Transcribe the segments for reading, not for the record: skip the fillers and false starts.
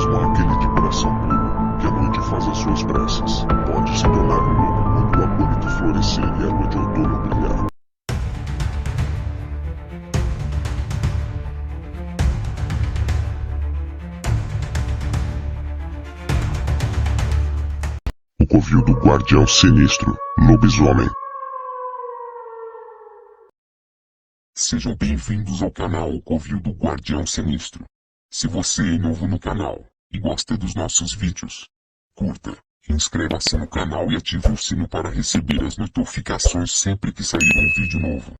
mesmo àquele de coração puro, que à noite faz as suas preces, pode se tornar um lobo quando o acônito florescer e a lua de outono brilhar. O covil do guardião sinistro, lobisomem. Sejam bem-vindos ao canal O Covil do Guardião Sinistro. Se você é novo no canal e gosta dos nossos vídeos, curta, inscreva-se no canal e ative o sino para receber as notificações sempre que sair um vídeo novo.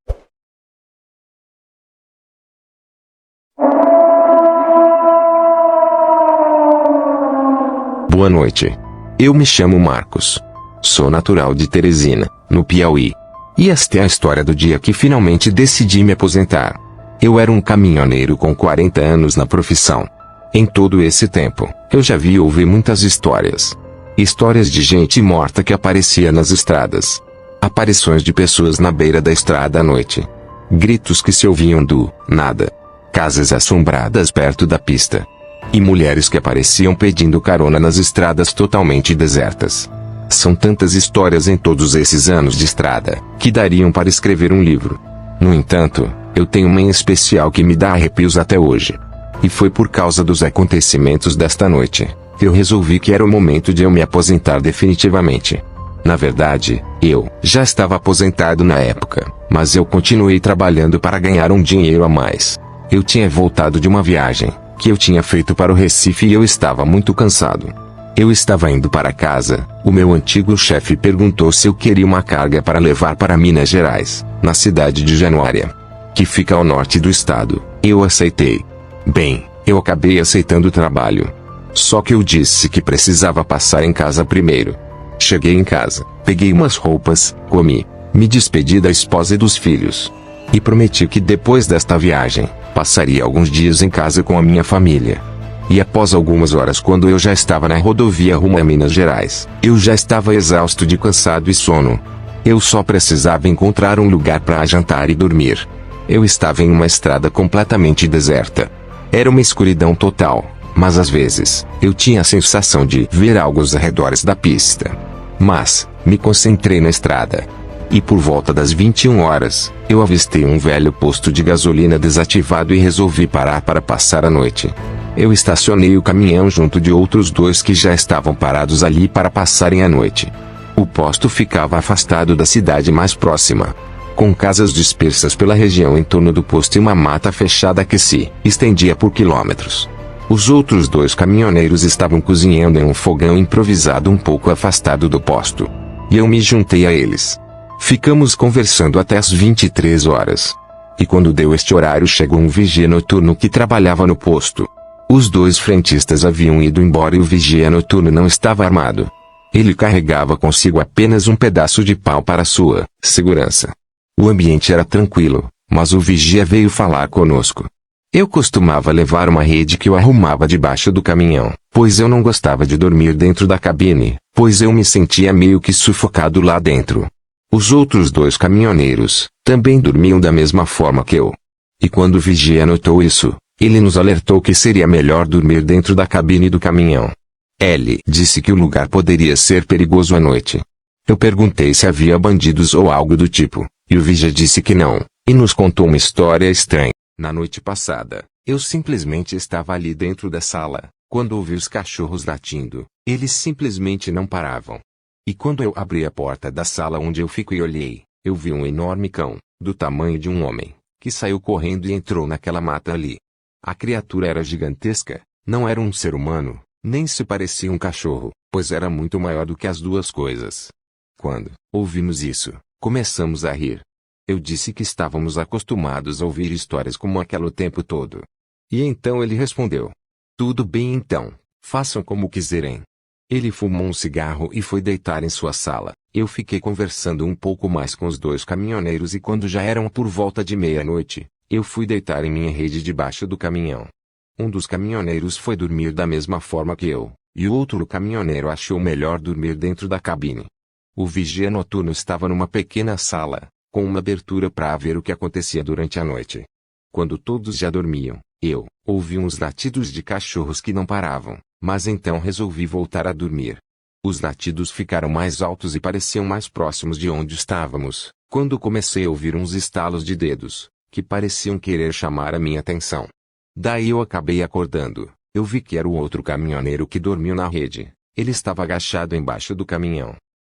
Boa noite. Eu me chamo Marcos. Sou natural de Teresina, no Piauí. E esta é a história do dia que finalmente decidi me aposentar. Eu era um caminhoneiro com 40 anos na profissão. Em todo esse tempo, eu já vi e ouvi muitas histórias. Histórias de gente morta que aparecia nas estradas. Aparições de pessoas na beira da estrada à noite. Gritos que se ouviam do nada. Casas assombradas perto da pista. E mulheres que apareciam pedindo carona nas estradas totalmente desertas. São tantas histórias em todos esses anos de estrada, que dariam para escrever um livro. No entanto, eu tenho uma em especial que me dá arrepios até hoje. E foi por causa dos acontecimentos desta noite, que eu resolvi que era o momento de eu me aposentar definitivamente. Na verdade, eu já estava aposentado na época, mas eu continuei trabalhando para ganhar um dinheiro a mais. Eu tinha voltado de uma viagem, que eu tinha feito para o Recife e eu estava muito cansado. Eu estava indo para casa, o meu antigo chefe perguntou se eu queria uma carga para levar para Minas Gerais, na cidade de Januária, que fica ao norte do estado. Eu aceitei. Bem, eu acabei aceitando o trabalho. Só que eu disse que precisava passar em casa primeiro. Cheguei em casa, peguei umas roupas, comi, me despedi da esposa e dos filhos. E prometi que depois desta viagem, passaria alguns dias em casa com a minha família. E após algumas horas, quando eu já estava na rodovia rumo a Minas Gerais, eu já estava exausto de cansado e sono. Eu só precisava encontrar um lugar para jantar e dormir. Eu estava em uma estrada completamente deserta. Era uma escuridão total, mas às vezes, eu tinha a sensação de ver algo aos arredores da pista. Mas, me concentrei na estrada. E por volta das 21 horas, eu avistei um velho posto de gasolina desativado e resolvi parar para passar a noite. Eu estacionei o caminhão junto de outros dois que já estavam parados ali para passarem a noite. O posto ficava afastado da cidade mais próxima, com casas dispersas pela região em torno do posto e uma mata fechada que se estendia por quilômetros. Os outros dois caminhoneiros estavam cozinhando em um fogão improvisado um pouco afastado do posto. E eu me juntei a eles. Ficamos conversando até as 23 horas. E quando deu este horário, chegou um vigia noturno que trabalhava no posto. Os dois frentistas haviam ido embora e o vigia noturno não estava armado. Ele carregava consigo apenas um pedaço de pau para sua segurança. O ambiente era tranquilo, mas o vigia veio falar conosco. Eu costumava levar uma rede que eu arrumava debaixo do caminhão, pois eu não gostava de dormir dentro da cabine, pois eu me sentia meio que sufocado lá dentro. Os outros dois caminhoneiros também dormiam da mesma forma que eu. E quando o vigia notou isso, ele nos alertou que seria melhor dormir dentro da cabine do caminhão. Ele disse que o lugar poderia ser perigoso à noite. Eu perguntei se havia bandidos ou algo do tipo, e o vigia disse que não, e nos contou uma história estranha. Na noite passada, eu simplesmente estava ali dentro da sala, quando ouvi os cachorros latindo. Eles simplesmente não paravam. E quando eu abri a porta da sala onde eu fico e olhei, eu vi um enorme cão, do tamanho de um homem, que saiu correndo e entrou naquela mata ali. A criatura era gigantesca, não era um ser humano, nem se parecia um cachorro, pois era muito maior do que as duas coisas. Quando ouvimos isso, começamos a rir. Eu disse que estávamos acostumados a ouvir histórias como aquela o tempo todo. E então ele respondeu: "Tudo bem então, façam como quiserem." Ele fumou um cigarro e foi deitar em sua sala. Eu fiquei conversando um pouco mais com os dois caminhoneiros e quando já eram por volta de meia-noite, eu fui deitar em minha rede debaixo do caminhão. Um dos caminhoneiros foi dormir da mesma forma que eu, e o outro caminhoneiro achou melhor dormir dentro da cabine. O vigia noturno estava numa pequena sala, com uma abertura para ver o que acontecia durante a noite. Quando todos já dormiam, eu ouvi uns latidos de cachorros que não paravam, Mas então resolvi voltar a dormir. Os latidos ficaram mais altos e pareciam mais próximos de onde estávamos, quando comecei a ouvir uns estalos de dedos, que pareciam querer chamar a minha atenção. Daí eu acabei acordando. Eu vi que era o outro caminhoneiro que dormiu na rede. Ele estava agachado embaixo do caminhão.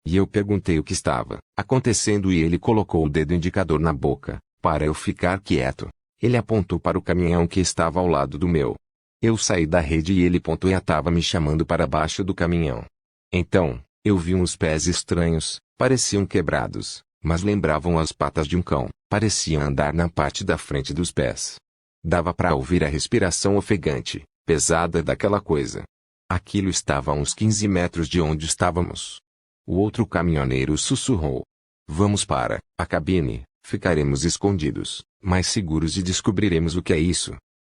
E eu perguntei o que estava acontecendo e ele colocou o dedo indicador na boca, para eu ficar quieto. Ele apontou para o caminhão que estava ao lado do meu. Eu saí da rede e ele apontou e estava me chamando para baixo do caminhão. Então, eu vi uns pés estranhos, pareciam quebrados, mas lembravam as patas de um cão, pareciam andar na parte da frente dos pés. Dava para ouvir a respiração ofegante, pesada daquela coisa. Aquilo estava a uns 15 metros de onde estávamos. O outro caminhoneiro sussurrou: "Vamos para a cabine, ficaremos escondidos, mais seguros e descobriremos o que é isso."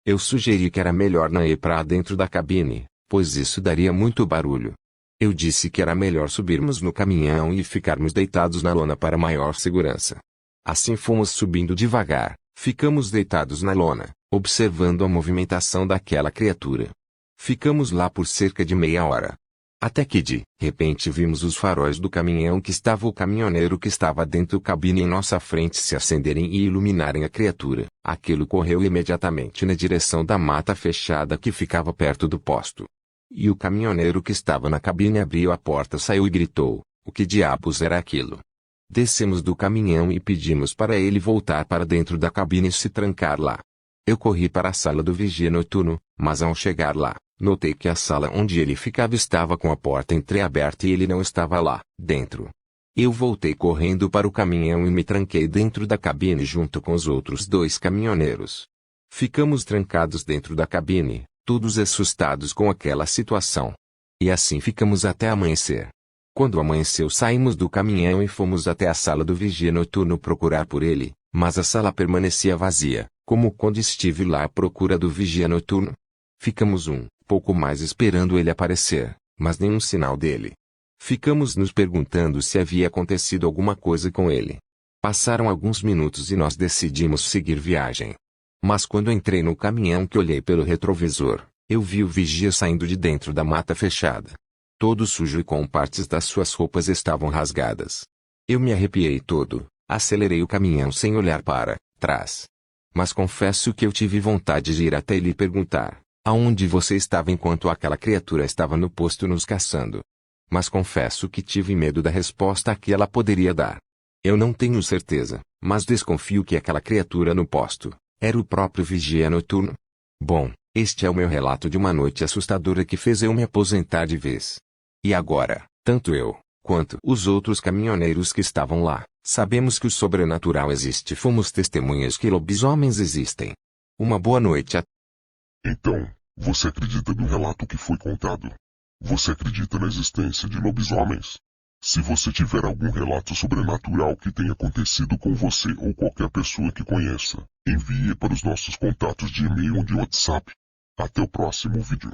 Eu sugeri que era melhor não ir para dentro da cabine, pois isso daria muito barulho. Eu disse que era melhor subirmos no caminhão e ficarmos deitados na lona para maior segurança. Assim fomos subindo devagar, ficamos deitados na lona, observando a movimentação daquela criatura. Ficamos lá por cerca de meia hora. Até que de repente vimos os faróis do caminhão que estava o caminhoneiro que estava dentro da cabine em nossa frente se acenderem e iluminarem a criatura. Aquilo correu imediatamente na direção da mata fechada que ficava perto do posto. E o caminhoneiro que estava na cabine abriu a porta, saiu e gritou: "O que diabos era aquilo?" Descemos do caminhão e pedimos para ele voltar para dentro da cabine e se trancar lá. Eu corri para a sala do vigia noturno, mas ao chegar lá, notei que a sala onde ele ficava estava com a porta entreaberta e ele não estava lá, dentro. Eu voltei correndo para o caminhão e me tranquei dentro da cabine junto com os outros 2 caminhoneiros. Ficamos trancados dentro da cabine, todos assustados com aquela situação. E assim ficamos até amanhecer. Quando amanheceu, saímos do caminhão e fomos até a sala do vigia noturno procurar por ele, mas a sala permanecia vazia, como quando estive lá à procura do vigia noturno. Ficamos pouco mais esperando ele aparecer, mas nenhum sinal dele. Ficamos nos perguntando se havia acontecido alguma coisa com ele. Passaram alguns minutos e nós decidimos seguir viagem. Mas quando entrei no caminhão que olhei pelo retrovisor, eu vi o vigia saindo de dentro da mata fechada. Todo sujo e com partes das suas roupas estavam rasgadas. Eu me arrepiei todo, acelerei o caminhão sem olhar para trás. Mas confesso que eu tive vontade de ir até ele e perguntar: "Aonde você estava enquanto aquela criatura estava no posto nos caçando?" Mas confesso que tive medo da resposta que ela poderia dar. Eu não tenho certeza, mas desconfio que aquela criatura no posto era o próprio vigia noturno. Bom, este é o meu relato de uma noite assustadora que fez eu me aposentar de vez. E agora, tanto eu, quanto os outros caminhoneiros que estavam lá, sabemos que o sobrenatural existe. Fomos testemunhas que lobisomens existem. Uma boa noite a... Então, você acredita no relato que foi contado? Você acredita na existência de lobisomens? Se você tiver algum relato sobrenatural que tenha acontecido com você ou qualquer pessoa que conheça, envie para os nossos contatos de e-mail ou de WhatsApp. Até o próximo vídeo.